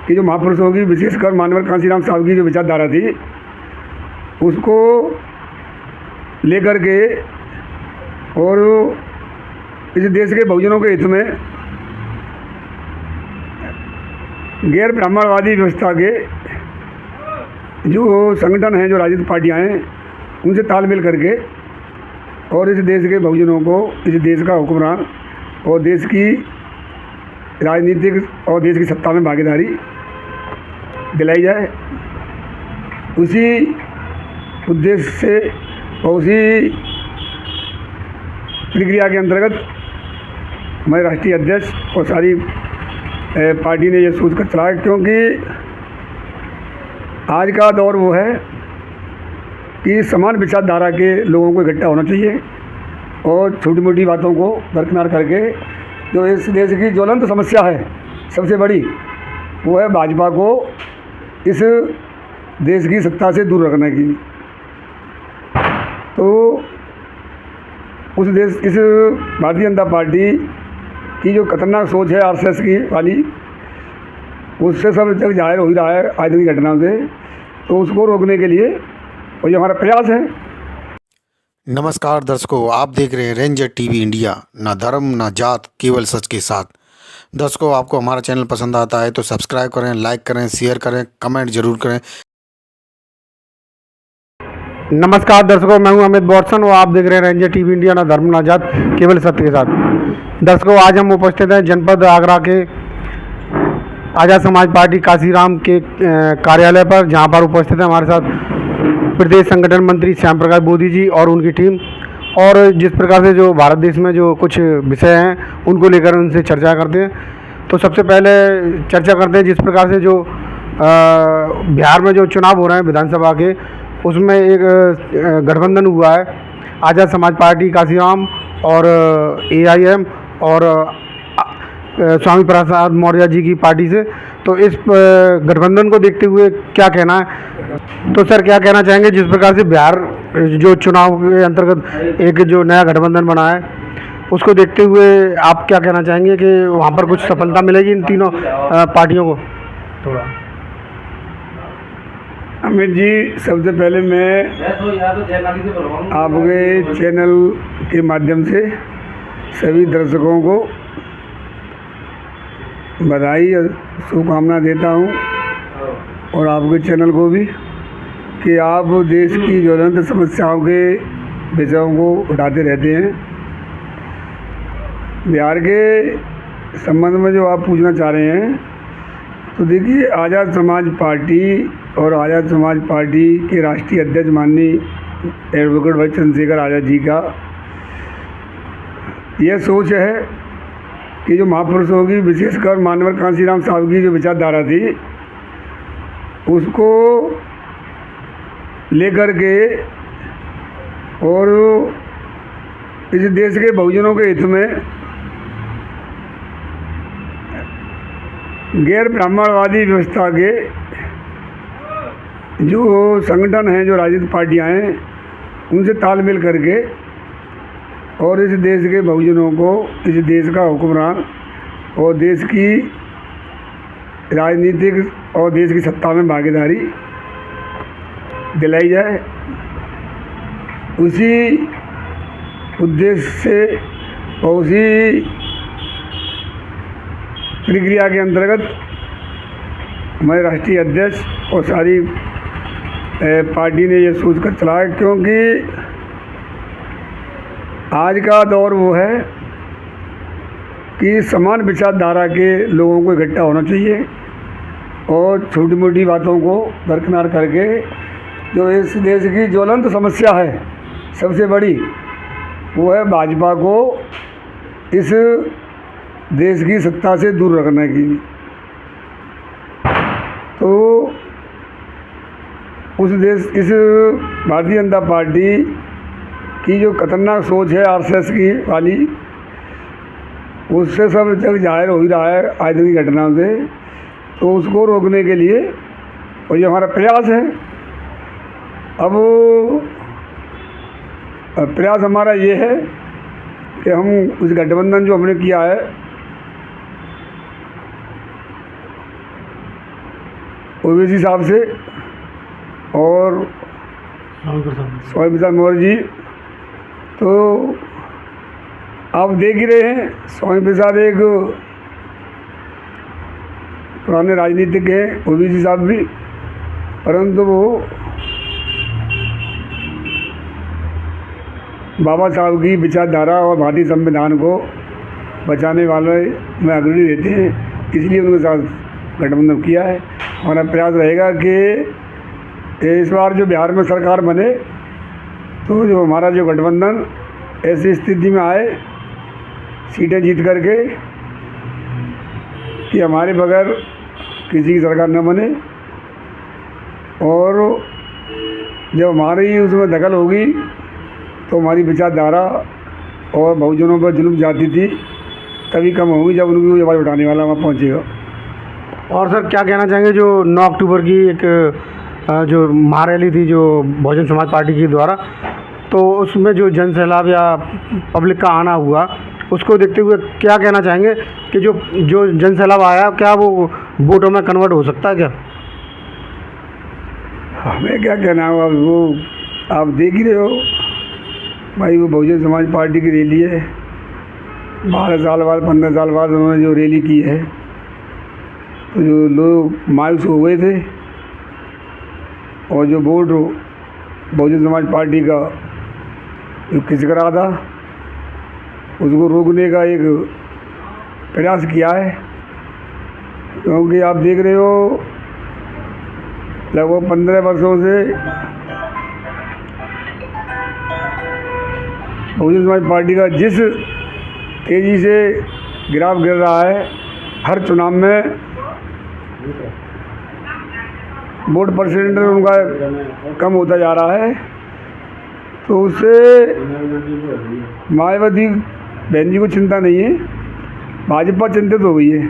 कि जो महापुरुषों की, विशेषकर मानवर कांशीराम साहब की जो विचारधारा थी, उसको लेकर के और इस देश के बहुजनों के हित में गैर ब्राह्मणवादी व्यवस्था के जो संगठन हैं, जो राजनीतिक पार्टियां हैं, उनसे तालमेल करके और इस देश के बहुजनों को, इस देश का हुक्मरान और देश की राजनीतिक और देश की सत्ता में भागीदारी दिलाई जाए। उसी उद्देश्य से और उसी प्रक्रिया के अंतर्गत मैं राष्ट्रीय अध्यक्ष और सारी पार्टी ने ये सोच कर चलाया, क्योंकि आज का दौर वो है कि समान विचारधारा के लोगों को इकट्ठा होना चाहिए और छोटी मोटी बातों को दरकिनार करके जो इस देश की ज्वलंत समस्या है सबसे बड़ी, वो है भाजपा को इस देश की सत्ता से दूर रखने की। तो इस भारतीय जनता पार्टी की जो खतरनाक सोच है आरएसएस की वाली, उससे सब जग जाहिर हो ही रहा है आज की घटनाओं से। तो उसको रोकने के लिए और ये हमारा प्रयास है। नमस्कार दर्शकों, आप देख रहे हैं रेंजर टीवी इंडिया। ना धर्म ना जात, केवल सच के साथ। दर्शकों, आपको हमारा चैनल पसंद आता है तो सब्सक्राइब करें, लाइक करें, शेयर करें, कमेंट जरूर करें। नमस्कार दर्शकों, मैं हूं अमित बॉर्सन और आप देख रहे हैं रेंजर टीवी इंडिया। ना धर्म ना जात, केवल सत्य के साथ। दर्शकों, आज हम उपस्थित हैं जनपद आगरा के आज़ाद समाज पार्टी काशीराम के कार्यालय पर, जहां पर उपस्थित है हमारे साथ प्रदेश संगठन मंत्री श्याम प्रकाश बोधी जी और उनकी टीम। और जिस प्रकार से जो भारत देश में जो कुछ विषय हैं उनको लेकर उनसे चर्चा करते हैं। तो सबसे पहले चर्चा करते हैं जिस प्रकार से जो बिहार में जो चुनाव हो रहे हैं विधानसभा के, उसमें एक गठबंधन हुआ है आज़ाद समाज पार्टी काशीराम और AIM और स्वामी प्रसाद मौर्य जी की पार्टी से। तो इस गठबंधन को देखते हुए क्या कहना है? तो सर, क्या कहना चाहेंगे जिस प्रकार से बिहार जो चुनाव के अंतर्गत एक जो नया गठबंधन बना है, उसको देखते हुए आप क्या कहना चाहेंगे कि वहाँ पर कुछ सफलता मिलेगी इन तीनों पार्टियों को? थोड़ा अमित जी, सबसे पहले मैं आपके चैनल के माध्यम से सभी दर्शकों को बधाई और शुभकामना देता हूं, और आपके चैनल को भी, कि आप देश की ज्वलंत समस्याओं के विषयों को उठाते रहते हैं। बिहार के संबंध में जो आप पूछना चाह रहे हैं, तो देखिए, आज़ाद समाज पार्टी और आज़ाद समाज पार्टी के राष्ट्रीय अध्यक्ष माननीय एडवोकेट भाई चंद्रशेखर आज़ाद जी का यह सोच है कि जो महापुरुषों की, विशेषकर मानवर कांशीराम साहब की जो विचारधारा थी, उसको लेकर के और इस देश के बहुजनों के हित में गैर ब्राह्मणवादी व्यवस्था के जो संगठन हैं, जो राजनीतिक पार्टियां हैं, उनसे तालमेल करके और इस देश के बहुजनों को, इस देश का हुक्मरान और देश की राजनीतिक और देश की सत्ता में भागीदारी दिलाई जाए। उसी उद्देश्य से और उसी प्रक्रिया के अंतर्गत मैं राष्ट्रीय अध्यक्ष और सारी पार्टी ने ये सोच कर चलाया, क्योंकि आज का दौर वो है कि समान विचारधारा के लोगों को इकट्ठा होना चाहिए और छोटी मोटी बातों को दरकिनार करके जो इस देश की ज्वलंत समस्या है सबसे बड़ी, वो है भाजपा को इस देश की सत्ता से दूर रखने की। तो इस भारतीय जनता पार्टी की जो खतरनाक सोच है आरएसएस की वाली, उससे सब जग जाहिर हो ही रहा है आज की घटनाओं से। तो उसको रोकने के लिए और ये हमारा प्रयास है। अब प्रयास हमारा ये है कि हम उस गठबंधन जो हमने किया है ओवैसी साहब से और स्वामी प्रसाद मौर्य जी। तो आप देख ही रहे हैं, स्वामी प्रसाद एक पुराने राजनीतिक हैं, ओवैसी साहब भी, परंतु वो बाबा साहब की विचारधारा और भारतीय संविधान को बचाने वाले में अग्रणी रहते हैं, इसलिए उनके साथ गठबंधन किया है। हमारा प्रयास रहेगा कि इस बार जो बिहार में सरकार बने तो जो हमारा जो गठबंधन ऐसी स्थिति में आए, सीटें जीत करके, कि हमारे बगैर किसी की सरकार न बने, और जब हमारी उसमें दखल होगी तो हमारी विचारधारा और बहुजनों पर जुल्म जाती थी तभी कम होगी, जब उनकी आवाज़ उठाने वाला वहाँ पहुँचेगा। और सर क्या कहना चाहेंगे जो 9 अक्टूबर की एक जो महारैली थी जो बहुजन समाज पार्टी के द्वारा, तो उसमें जो जन सैलाब या पब्लिक का आना हुआ, उसको देखते हुए क्या कहना चाहेंगे कि जो जन सैलाब आया क्या वो वोटों में कन्वर्ट हो सकता है क्या? हमें क्या कहना है, वो आप देख ही रहे हो भाई, वो बहुजन समाज पार्टी की रैली है। 12 साल बाद 15 साल बाद उन्होंने जो रैली की है, तो जो लोग मायूस हो गए थे और जो वोट बहुजन समाज पार्टी का जो खिसक रहा था उसको रोकने का एक प्रयास किया है। क्योंकि आप देख रहे हो लगभग 15 वर्षों से बहुजन समाज पार्टी का जिस तेज़ी से गिराव गिर रहा है, हर चुनाव में वोट परसेंट उनका कम होता जा रहा है, तो उससे मायावती बहन जी को चिंता नहीं है, भाजपा चिंतित हो गई है।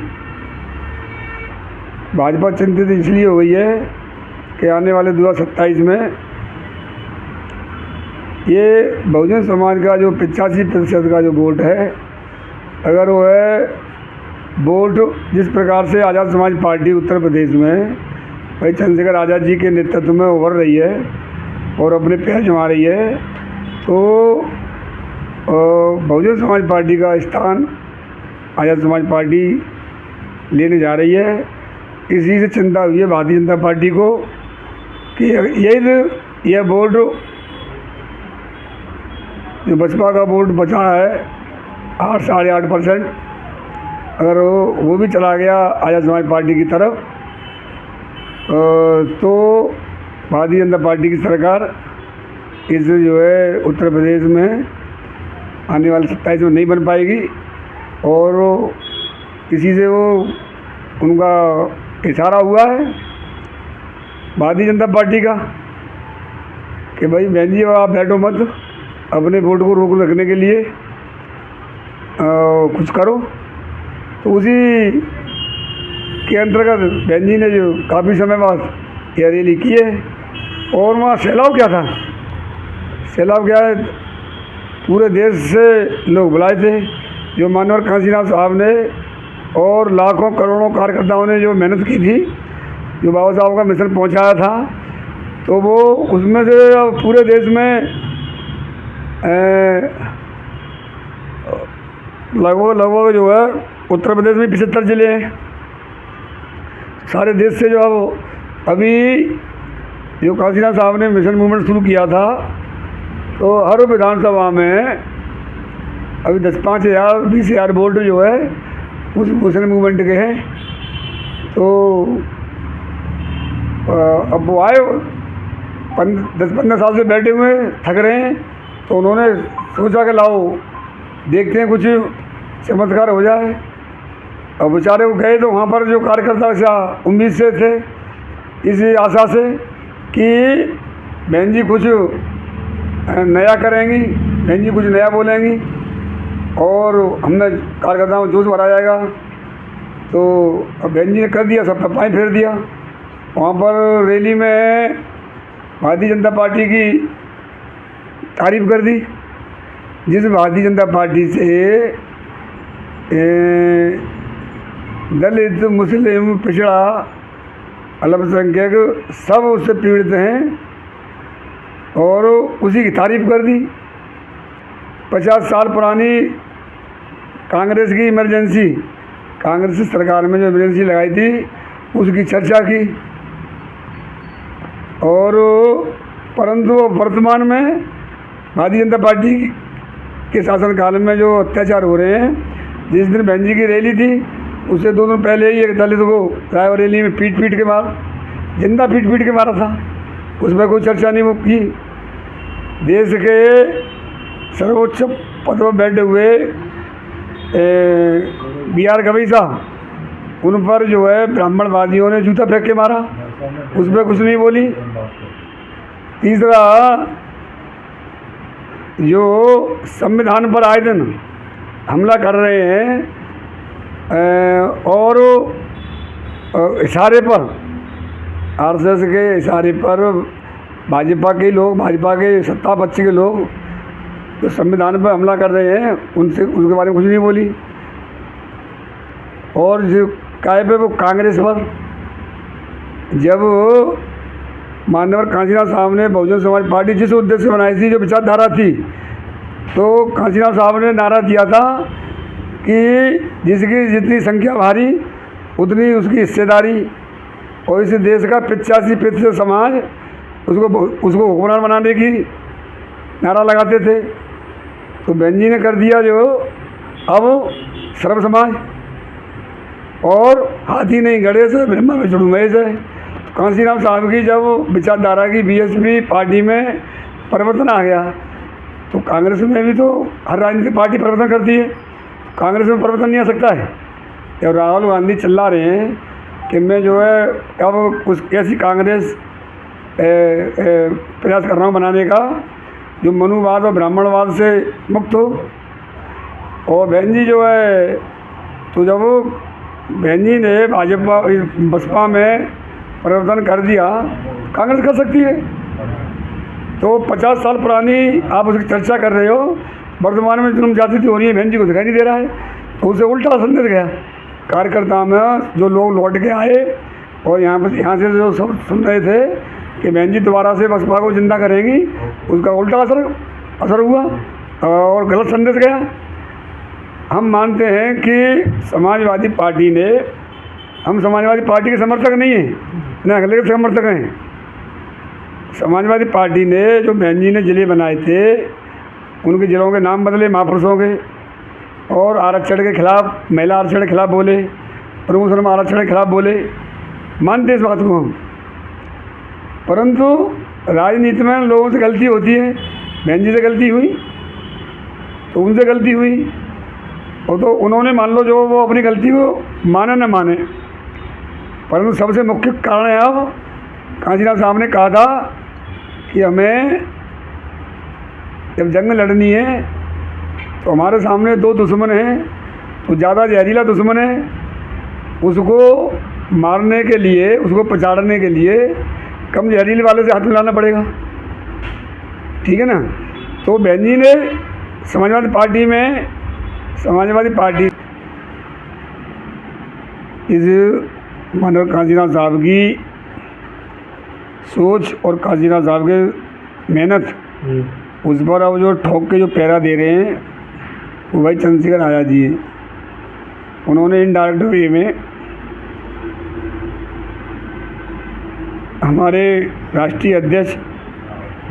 भाजपा चिंतित इसलिए हो गई है कि आने वाले 2027 में ये बहुजन समाज का जो 85% का जो वोट है, अगर वो है वोट जिस प्रकार से आज़ाद समाज पार्टी उत्तर प्रदेश में भाई चंद्रशेखर आज़ाद जी के नेतृत्व में उभर रही है और अपने पैर जमा रही है, तो बहुजन समाज पार्टी का स्थान आज़ाद समाज पार्टी लेने जा रही है। इसी से चिंता हुई है भारतीय जनता पार्टी को कि यह वोट जो बसपा का वोट बचा है 8 साढ़े 8%, अगर वो भी चला गया आज़ाद समाज पार्टी की तरफ, तो भारतीय जनता पार्टी की सरकार इस जो है उत्तर प्रदेश में आने वाले 27 में नहीं बन पाएगी। और इसी से वो उनका इशारा हुआ है भारतीय जनता पार्टी का कि भाई बहन जी आप बैठो मत, अपने वोट को रोक रखने के लिए कुछ करो। तो उसी के अंतर्गत बहन जी ने जो काफ़ी समय बाद यह रैली की है। और वहाँ सैलाब क्या था, सैलाब क्या है, पूरे देश से लोग बुलाए थे, जो मानवर काशीनाथ साहब ने और लाखों करोड़ों कार्यकर्ताओं ने जो मेहनत की थी, जो बाबा साहब का मिशन पहुंचाया था, तो वो उसमें से पूरे देश में लगभग जो है उत्तर प्रदेश में 75 ज़िले हैं। सारे देश से जो अभी जो काशीनाथ साहब ने मिशन मूवमेंट शुरू किया था, तो हर विधानसभा में अभी 10-5,000 20,000 वोट जो है उस मिशन मूवमेंट के हैं। तो अब वो आए 10-15 साल से बैठे हुए थक रहे हैं, तो उन्होंने सोचा कि लाओ देखते हैं कुछ चमत्कार हो जाए। अब बेचारे वो गए तो वहाँ पर जो कार्यकर्ता ऐसा उम्मीद से थे, इस आशा से कि बहन जी कुछ नया करेंगी, बहन जी कुछ नया बोलेंगी और हमने कार्यकर्ताओं में जोश भरा जाएगा। तो अब बहन जी ने कर दिया, सब पानी फेर दिया। वहाँ पर रैली में भारतीय जनता पार्टी की तारीफ़ कर दी, जिस भारतीय जनता पार्टी से दलित मुस्लिम पिछड़ा अल्पसंख्यक सब उससे पीड़ित हैं, और उसी की तारीफ कर दी। 50 साल पुरानी कांग्रेस की इमरजेंसी, कांग्रेस की सरकार में जो इमरजेंसी लगाई थी उसकी चर्चा की, और परंतु वर्तमान में भारतीय जनता पार्टी के शासनकाल में जो अत्याचार हो रहे हैं, जिस दिन बहन जी की रैली थी उससे 2 दिन पहले ही एक दलित को रायबरेली में पीट के जिंदा पीट के मारा था, उसमें कोई चर्चा नहीं की। देश के सर्वोच्च पद पर बैठे हुए BR गवई साहब, उन पर जो है ब्राह्मणवादियों ने जूता फेंक के मारा, उसमें कुछ नहीं बोली। तीसरा, जो संविधान पर आए दिन हमला कर रहे हैं, और इशारे पर, RSS के इशारे पर भाजपा के लोग, भाजपा के सत्ता पक्ष के लोग जो संविधान पर हमला कर रहे हैं, उनके बारे में कुछ नहीं बोली। और जो काय पे वो कांग्रेस पर, जब माननीय कांशीराम साहब ने बहुजन समाज पार्टी जिस उद्देश्य से बनाई थी, जो विचारधारा थी, तो कांशीराम साहब ने नारा दिया था कि जिसकी जितनी संख्या भारी उतनी उसकी हिस्सेदारी, और इस देश का 85% समाज उसको हुक्मरान बनाने की नारा लगाते थे। तो बहन जी ने कर दिया जो अब सर्व समाज, और हाथी नहीं गड़े से ब्रह्मा में जुड़ू महेश है। तो कांशीराम साहब की जब विचारधारा की BSP पार्टी में परिवर्तन आ गया, तो कांग्रेस में भी तो हर राजनीतिक पार्टी परिवर्तन करती है, कांग्रेस में परिवर्तन नहीं आ सकता है। और राहुल गांधी चिल्ला रहे हैं कि मैं जो है अब कुछ ऐसी कांग्रेस प्रयास कर रहा हूँ बनाने का जो मनुवाद और ब्राह्मणवाद से मुक्त हो। और बहन जी जो है, तो जब बहन जी ने बसपा में परिवर्तन कर दिया, कांग्रेस कर सकती है। तो 50 साल पुरानी आप उसकी चर्चा कर रहे हो, वर्तमान में जुल्म जाति हो रही है, बहन जी को दिखाई नहीं दे रहा है, तो उसे उल्टा संदेश गया कार्यकर्ता में। जो लोग लौट के आए और यहाँ से जो सब सुन रहे थे कि बहन जी दोबारा से बसपा को जिंदा करेंगी, उसका उल्टा असर हुआ और गलत संदेश गया। हम मानते हैं कि समाजवादी पार्टी ने, हम समाजवादी पार्टी के समर्थक नहीं हैं, न अगले के समर्थक हैं। समाजवादी पार्टी ने जो बहन जी ने जिले बनाए थे, उनके जिलों के नाम बदले महापुरुषों के, और आरक्षण के खिलाफ, महिला आरक्षण के खिलाफ बोले, प्रमुख धर्म आरक्षण के खिलाफ बोले, मानते इस बात को हम। परंतु राजनीति में लोगों से गलती होती है, बहन जी से गलती हुई तो उनसे गलती हुई, और तो उन्होंने मान लो जो वो अपनी गलती को माने न माने, परंतु सबसे मुख्य कारण है, अब कांशीराम साहब ने कहा था कि हमें जब जंग लड़नी है तो हमारे सामने 2 दुश्मन हैं, तो ज़्यादा जहरीला दुश्मन है, उसको मारने के लिए, उसको पछाड़ने के लिए कम जहरीले वाले से हाथ मिलाना पड़ेगा, ठीक है ना। तो बहन जी ने समाजवादी पार्टी इस मानव कांशीराम साहब की सोच और कांशीराम साहब के मेहनत, उस पर अब जो ठोक के जो पहरा दे रहे हैं वो भाई चंद्रशेखर आज़ाद जी हैं। उन्होंने इनडायरेक्ट वे में हमारे राष्ट्रीय अध्यक्ष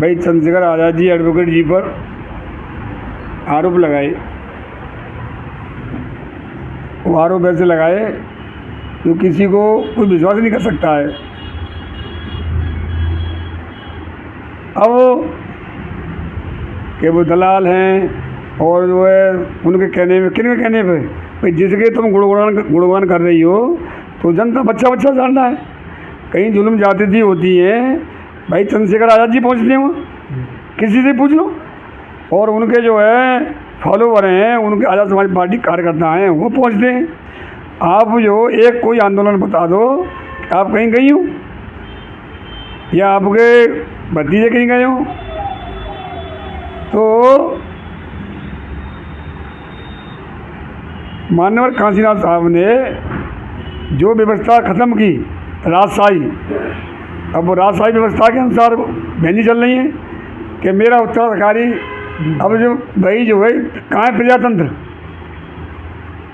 भाई चंद्रशेखर आज़ाद जी, एडवोकेट जी पर आरोप लगाए। वो आरोप ऐसे लगाए जो किसी को कोई विश्वास नहीं कर सकता है। अब कि वो दलाल हैं, और जो है उनके कहने में, किन के कहने पे, भाई जिसके तुम गुणगान कर रही हो तो जनता बच्चा जान रहा है। कहीं जुल्म जाति होती है, भाई चंद्रशेखर आज़ाद जी पहुँचते हैं वहाँ, किसी से पूछ लो, और उनके जो है फॉलोवर हैं, उनके आज़ाद समाज पार्टी कार्यकर्ता हैं, वो पहुँचते हैं। आप जो एक कोई आंदोलन बता दो कि आप कहीं गई हो या आपके भतीजे कहीं गए हो, तो माननीय कांशीराम साहब ने जो व्यवस्था ख़त्म की राजशाही। अब वो राजशाही व्यवस्था के अनुसार बहन जी चल रही हैं कि मेरा उत्तराधिकारी। अब जो भाई जो है कहाँ है प्रजातंत्र?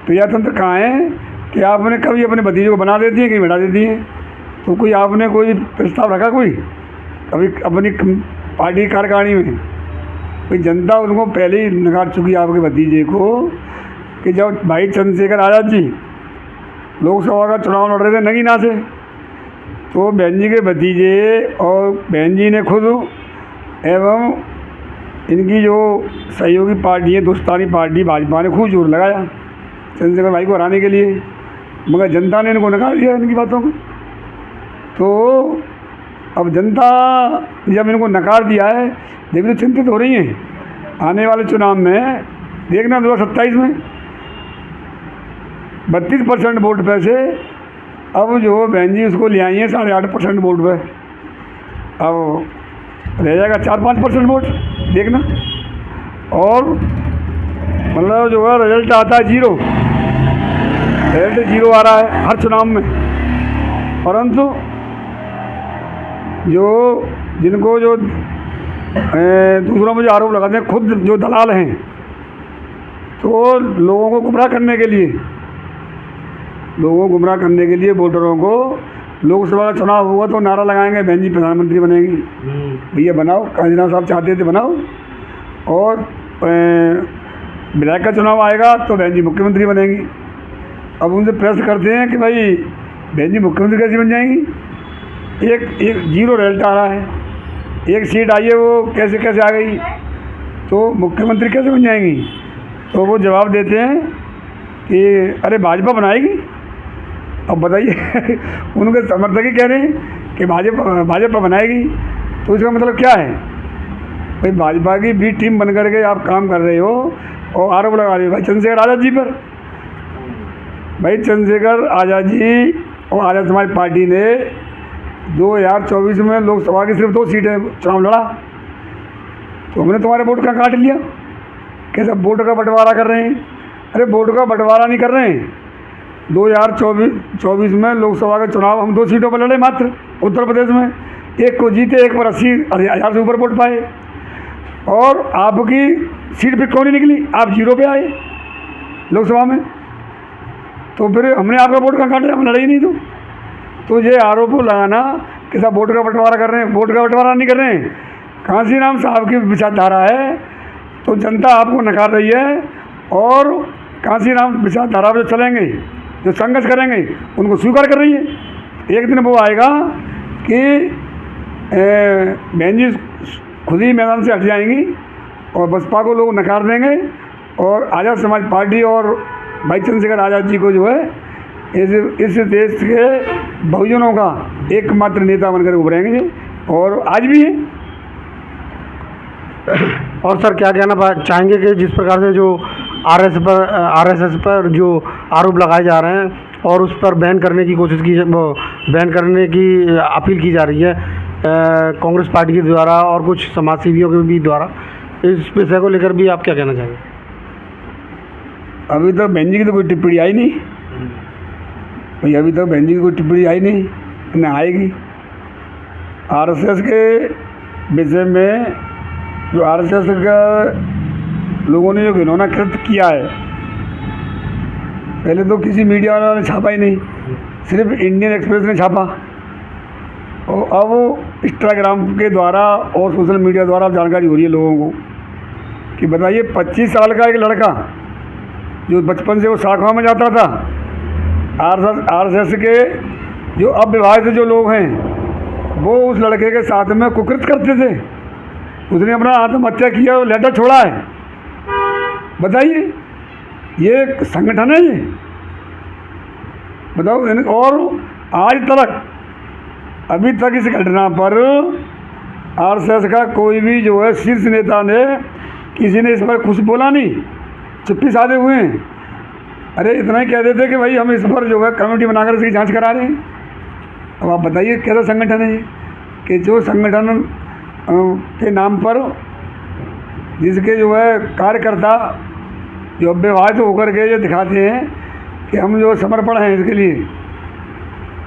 प्रजातंत्र कहाँ है कि आपने कभी अपने भतीजे को बना देती है, कहीं बैठा देती हैं? तो कोई आपने कोई प्रस्ताव रखा कोई कभी अपनी पार्टी कार्यकारिणी में? कोई जनता उनको पहले ही नकार चुकी है आपके भतीजे को कि जब भाई चंद्रशेखर आज़ाद जी लोकसभा का चुनाव लड़ रहे थे नगीना से, तो बहन जी के भतीजे और बहन जी ने खुद एवं इनकी जो सहयोगी पार्टी है दोस्तानी पार्टी भाजपा ने खूब जोर लगाया चंद्रशेखर भाई को हराने के लिए, मगर जनता ने इनको नकार दिया इनकी बातों को। तो अब जनता जब इनको नकार दिया है, देखिए तो चिंतित हो रही हैं आने वाले चुनाव में। देखना 2027 में 32% वोट पे से अब जो बहन जी उसको ले आई हैं 8.5% वोट पे, अब रह जाएगा 4-5% वोट देखना। और मतलब जो है रिजल्ट आता है जीरो, रिजल्ट जीरो आ रहा है हर चुनाव में। परंतु जो जिनको जो दूसरों में जो आरोप लगाते हैं खुद जो दलाल हैं, तो लोगों को गुमराह करने के लिए वोटरों को लोकसभा का चुनाव होगा तो नारा लगाएंगे बहन जी प्रधानमंत्री बनेगी, भैया बनाओ, कांजीराम साहब चाहते थे बनाओ। और विधायक का चुनाव आएगा तो बहन जी मुख्यमंत्री बनेंगी। अब उनसे प्रेस करते हैं कि भाई बहन जी मुख्यमंत्री कैसे बन जाएंगी? एक जीरो रिजल्ट आ रहा है, एक सीट आई है वो कैसे आ गई, तो मुख्यमंत्री कैसे बन जाएंगी? तो वो जवाब देते हैं कि अरे भाजपा बनाएगी। अब बताइए उनके समर्थक ही कह रहे हैं कि भाजपा बनाएगी, तो इसका मतलब क्या है? भाई भाजपा की बी टीम बन करके आप काम कर रहे हो और आरोप लगा रहे हो भाई चंद्रशेखर आज़ाद जी पर। भाई चंद्रशेखर आज़ाद जी और आज़ाद समाज पार्टी ने 2024 में लोकसभा की सिर्फ 2 सीटें चुनाव लड़ा, तो हमने तुम्हारे वोट का काट लिया। कैसा वोट का बंटवारा कर रहे हैं? अरे वोट का बंटवारा नहीं कर रहे हैं। 2024 में लोकसभा का चुनाव हम 2 सीटों पर लड़े मात्र उत्तर प्रदेश में, एक को जीते, एक पर 80,000 से ऊपर वोट पाए, और आपकी सीट पर क्यों नहीं निकली? आप 0 पे आए लोकसभा में, तो फिर हमने आपका वोट का काटा, हम लड़े ही नहीं। तो ये आरोप लगाना कि सब वोट का बंटवारा कर रहे हैं, वोट का बंटवारा नहीं कर रहे हैं। कांशीराम साहब की विचारधारा है तो जनता आपको नकार रही है, और कांशीराम विचारधारा पर जो चलेंगे, जो संघर्ष करेंगे, उनको स्वीकार कर रही है। एक दिन वो आएगा कि बहन जी खुद ही मैदान से हट जाएंगी और बसपा को लोग नकार देंगे, और आज़ाद समाज पार्टी और भाई चंद्रशेखर आज़ाद जी को जो है इस देश के बहुजनों का एकमात्र नेता बनकर उभरेंगे, और आज भी है। और सर क्या कहना चाहेंगे कि जिस प्रकार से जो आरएसएस पर जो आरोप लगाए जा रहे हैं और उस पर बैन करने की बैन करने की अपील की जा रही है कांग्रेस पार्टी के द्वारा और कुछ समाजसेवियों के भी द्वारा, इस विषय को लेकर भी आप क्या कहना चाहेंगे? अभी तक बहन जी की तो कोई टिप्पणी आई नहीं भाई, अभी तक बहन जी की कोई टिप्पणी आई नहीं, न आएगी। आरएसएस के विषय में जो आरएसएस का लोगों ने जो घिनौना कृत्य किया है, पहले तो किसी मीडिया वाला ने छापा ही नहीं, सिर्फ इंडियन एक्सप्रेस ने छापा, और अब इंस्टाग्राम के द्वारा और सोशल मीडिया द्वारा जानकारी हो रही है लोगों को कि बताइए 25 साल का एक लड़का जो बचपन से वो शाखाओं में जाता था, आरएसएस के जो अविवाहित जो लोग हैं वो उस लड़के के साथ में कुकृत करते थे, उसने अपना आत्महत्या किया, लेटर छोड़ा है। बताइए ये संगठन है ये? बताओ। और आज तक अभी तक इस घटना पर आरएसएस का कोई भी जो है शीर्ष नेता ने किसी ने इस पर कुछ बोला नहीं, चुप्पी साधे हुए हैं। अरे इतना ही कह देते कि भाई हम इस पर जो है कमेटी बनाकर इसकी जांच करा रहे हैं। अब आप बताइए कैसा संगठन है ये कि जो संगठन के नाम पर जिसके जो है कार्यकर्ता जो विवाहित होकर के ये दिखाते हैं कि हम जो समर्पण हैं इसके लिए।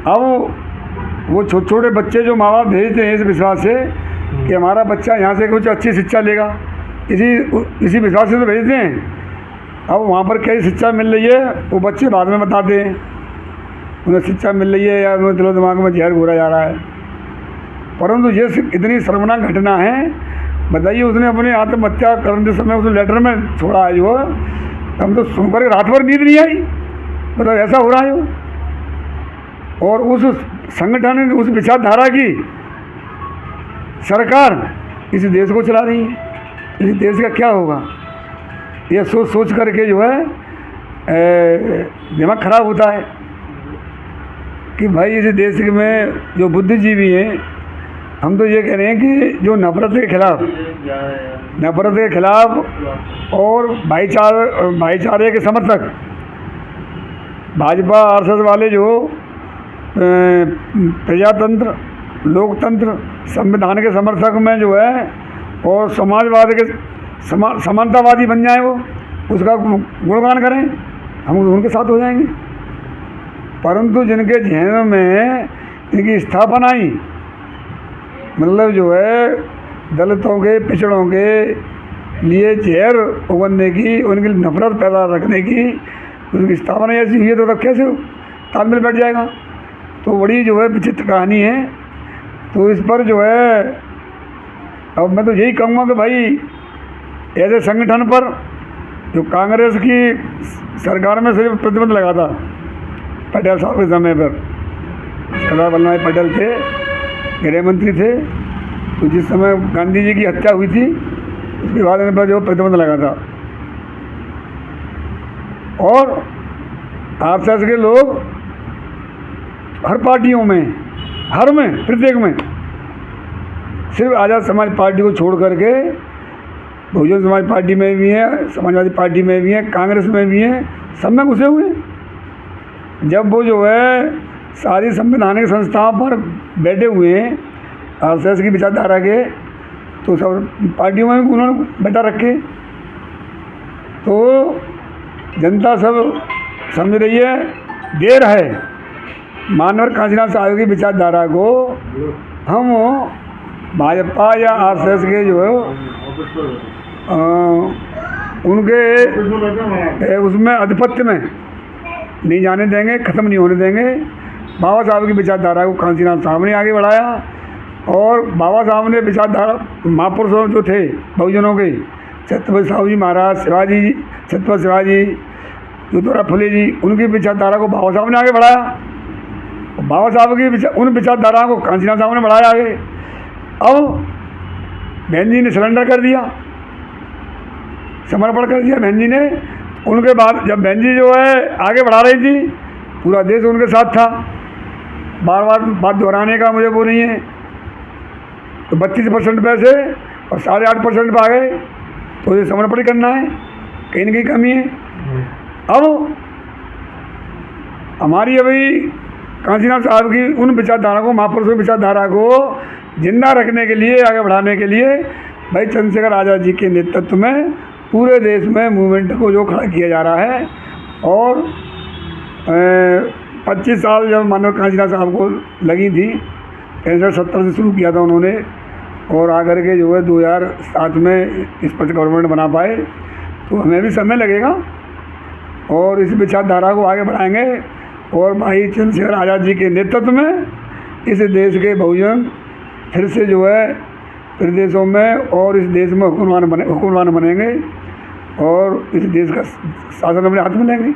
अब वो छोटे छोटे बच्चे जो माँ बाप भेजते हैं इस विश्वास से कि हमारा बच्चा यहाँ से कुछ अच्छी शिक्षा लेगा, इसी विश्वास से तो भेजते हैं। अब वहाँ पर कैसी शिक्षा मिल रही है वो बच्चे बाद में बताते हैं, उन्हें शिक्षा मिल रही है या उन्हें दिलो दिमाग में जहर घोरा जा रहा है। परंतु ये इतनी शर्मनाक घटना है। बताइए, उसने अपनी आत्महत्या करने समय उस लेटर में छोड़ा है जो, हम तो सुनकर रात भर नींद नहीं आई। मतलब ऐसा हो रहा है जो। और उस संगठन, उस विचारधारा की सरकार इस देश को चला रही है। इस देश का क्या होगा, यह सोच सोच करके जो है दिमाग खराब होता है कि भाई इस देश में जो बुद्धिजीवी हैं, हम तो ये कह रहे हैं कि जो नफरत के खिलाफ और भाईचारे के समर्थक भाजपा आरएसएस वाले जो प्रजातंत्र, लोकतंत्र, संविधान के समर्थक में जो है और समाजवाद के समानतावादी बन जाए, वो उसका गुणगान करें, हम उनके साथ हो जाएंगे। परंतु जिनके जहन में इनकी स्थापना ही मतलब जो है दलितों के, पिछड़ों के लिए जहर उगलने की, उनकी नफरत पैदा रखने की उनकी स्थापना ऐसी हुई है, तो तब कैसे तालमेल बैठ जाएगा। तो बड़ी जो है विचित्र कहानी है। तो इस पर जो है अब मैं तो यही कहूँगा कि भाई ऐसे संगठन पर जो कांग्रेस की सरकार में सिर्फ प्रतिबंध लगा था पटेल साहब के समय पर, सरदार वल्लभ भाई पटेल थे, गृह मंत्री थे, तो जिस समय गांधी जी की हत्या हुई थी उसके बाद इन पर जो प्रतिबंध लगा था। और आरएसएस के लोग हर पार्टियों में, हर में, प्रत्येक में, सिर्फ आज़ाद समाज पार्टी को छोड़ करके बहुजन समाज पार्टी में भी है, समाजवादी पार्टी में भी है, कांग्रेस में भी है, सब में घुसे हुए हैं। जब वो जो है सारी संवैधानिक संस्थाओं पर बैठे हुए हैं आरएसएस की विचारधारा के, तो सब पार्टियों में भी उन्होंने बैठा रखे। तो जनता सब समझ रही है देर है मानव काशीनाथ साहब की विचारधारा को हम भाजपा या आरएसएस के जो है उनके उसमें आधिपत्य में नहीं जाने देंगे, ख़त्म नहीं होने देंगे। बाबा साहब की विचारधारा को काशीनाथ साहब ने आगे बढ़ाया और बाबा साहब ने विचारधारा महापुरुषों जो थे बहुजनों के, छत्रपति साहू जी महाराज, शिवाजी जी, छत्रपति शिवाजी, ज्योतिराव फुले जी, उनकी विचारधारा को बाबा साहब ने आगे बढ़ाया। बाबा साहब की उन विचारधारा को काशीनाथ साहब ने बढ़ाया आगे। अब बहन जी ने सरेंडर कर दिया, समर्पण कर दिया बहन जी ने। उनके बाद जब बहन जी जो है आगे बढ़ा रही थी, पूरा देश उनके साथ था। बार बार बात दोहराने का मुझे वो नहीं है। तो 32% पे से और 8.5% पे आ गए, तो ये समर्पण करना है, कहीं ना कहीं कमी है। अब हमारी अभी काशीनाथ साहब की उन विचारधारा को, महापुरुषों की विचारधारा को जिंदा रखने के लिए, आगे बढ़ाने के लिए भाई चंद्रशेखर आज़ाद जी के नेतृत्व में पूरे देश में मूवमेंट को जो खड़ा किया जा रहा है। और 25 साल जब मानव काशीनाथ साहब को लगी थी, 65-70 से शुरू किया था उन्होंने, और आकर के जो है 2007 में इस पर गवर्नमेंट बना पाए। तो हमें भी समय लगेगा और इस विचारधारा को आगे बढ़ाएंगे। और भाई चंद्रशेखर आज़ाद जी के नेतृत्व में इस देश के बहुजन फिर से जो है प्रदेशों में और इस देश में हुक्मरान बनेंगे और इस देश का शासन अपने हाथ में लेंगे।